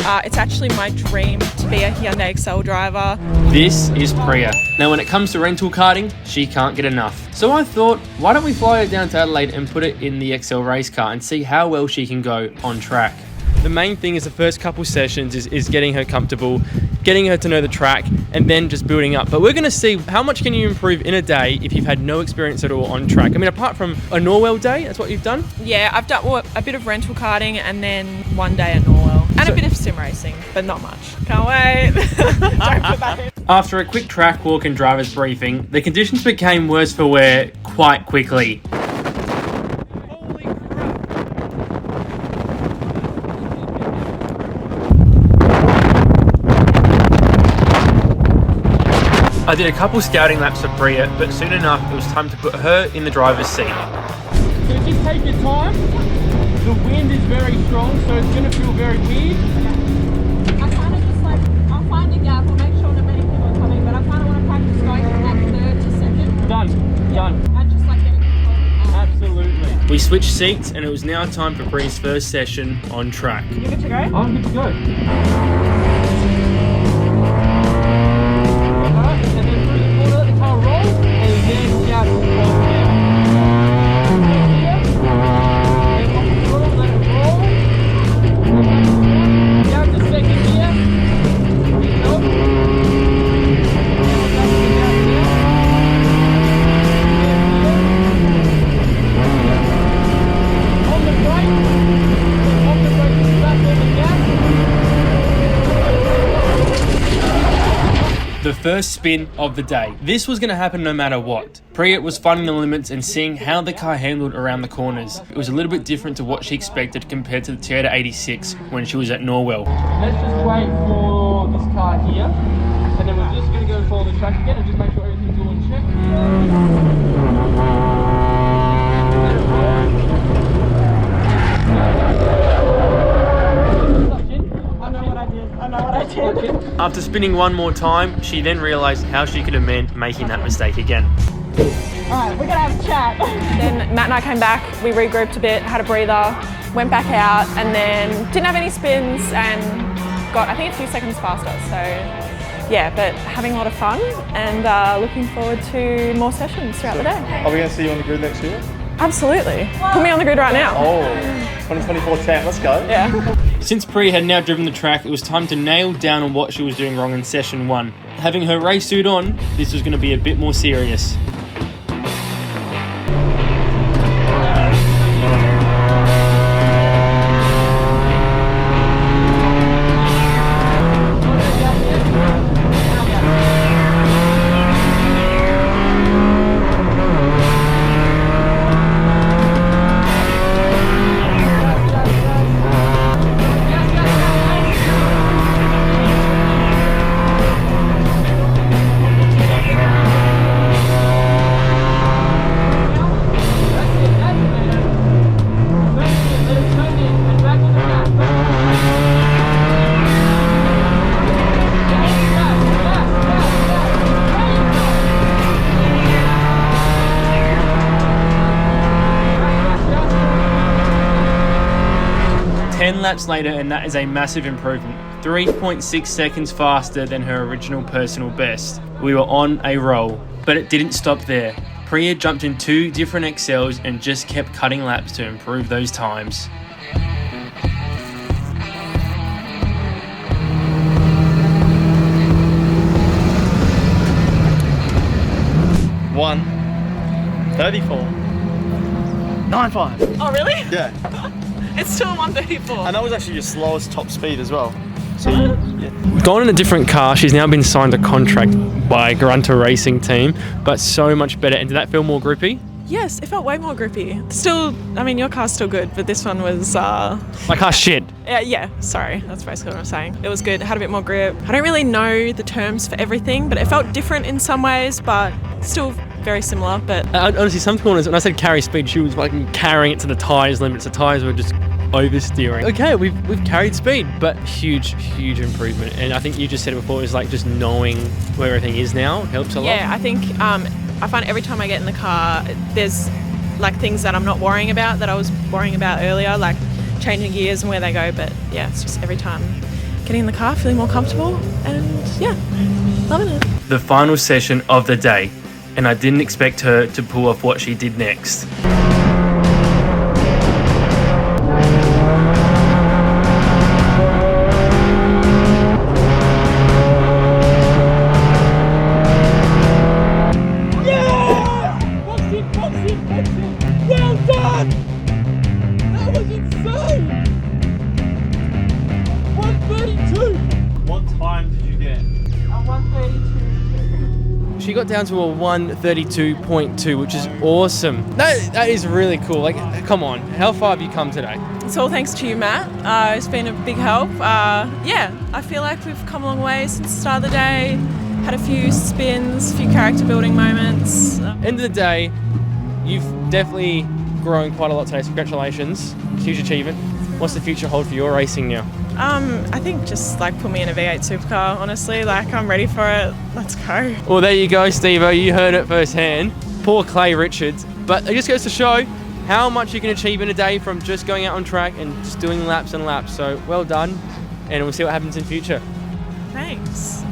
It's actually my dream to be a Hyundai Excel driver. This is Priya. Now when it comes to rental karting, she can't get enough. So I thought, why don't we fly her down to Adelaide and put it in the Excel race car and see how well she can go on track. The main thing is the first couple sessions is getting her comfortable, getting her to know the track, and then just building up. But we're going to see how much can you improve in a day if you've had no experience at all on track. I mean, apart from a Norwell day, that's what you've done? Yeah, I've done a bit of rental karting and then one day at Norwell. And a bit of sim racing, but not much. Can't wait. Don't put that in. After a quick track walk and driver's briefing, the conditions became worse for wear quite quickly. I did a couple scouting laps for Priya, but soon enough it was time to put her in the driver's seat. So just take your time. The wind is very strong, so it's going to feel very weird. I kind of just like, I'll find a gap, I'll make sure that many people are coming, but I kind of want to practice going from that third to second. Done. And just like getting control. Absolutely. We switched seats and it was now time for Priya's first session on track. You good to go? I'm good to go. The first spin of the day. This was going to happen no matter what. Priya was finding the limits and seeing how the car handled around the corners. It was a little bit different to what she expected compared to the Toyota 86 when she was at Norwell. Let's just wait for this car here, and then we're just going to go follow the track again and just make sure everything's all in check. After spinning one more time, she then realised how she could amend making that mistake again. Alright, we're gonna have a chat. Then Matt and I came back, we regrouped a bit, had a breather, went back out, and then didn't have any spins and got, I think, a few seconds faster. So yeah, but having a lot of fun and looking forward to more sessions throughout the day. Are we going to see you on the grid next year? Absolutely. Put me on the grid right now. Oh, 2024 champ, let's go. Yeah. Since Priya had now driven the track, it was time to nail down on what she was doing wrong in session 1. Having her race suit on, this was going to be a bit more serious. Laps later, and that is a massive improvement. 3.6 seconds faster than her original personal best. We were on a roll, but it didn't stop there. Priya jumped in 2 different Excels and just kept cutting laps to improve those times. One 34 9.5. Oh really? Yeah. It's still 134. And that was actually your slowest top speed as well. So yeah. Gone in a different car, she's now been signed a contract by Grunter Racing Team, but so much better. And did that feel more grippy? Yes, it felt way more grippy. Still, I mean, your car's still good, but this one was... My car's shit. Yeah, sorry. That's basically what I'm saying. It was good. It had a bit more grip. I don't really know the terms for everything, but it felt different in some ways, but still very similar. But honestly, some corners, when I said carry speed, she was like carrying it to the tyres limits. The tyres were just oversteering. Okay, we've carried speed, but huge improvement. And I think you just said it before, it's like just knowing where everything is now helps a lot. Yeah, I think I find every time I get in the car, there's like things that I'm not worrying about that I was worrying about earlier, like changing gears and where they go. But yeah, it's just every time getting in the car, feeling more comfortable, and yeah, loving it. The final session of the day, and I didn't expect her to pull off what she did next. Well done! That was insane! 132! What time did you get? 132. She got down to a 132.2, which is awesome. That is really cool. Like, come on, how far have you come today? It's all thanks to you, Matt. It's been a big help. Yeah, I feel like we've come a long way since the start of the day. Had a few spins, a few character building moments. End of the day, you've definitely grown quite a lot today. So congratulations, huge achievement. What's the future hold for your racing now? I think just like put me in a V8 supercar, honestly. Like, I'm ready for it. Let's go. Well, there you go, Steve-O. You heard it firsthand. Poor Priya Richards. But it just goes to show how much you can achieve in a day from just going out on track and just doing laps and laps. So well done, and we'll see what happens in future. Thanks.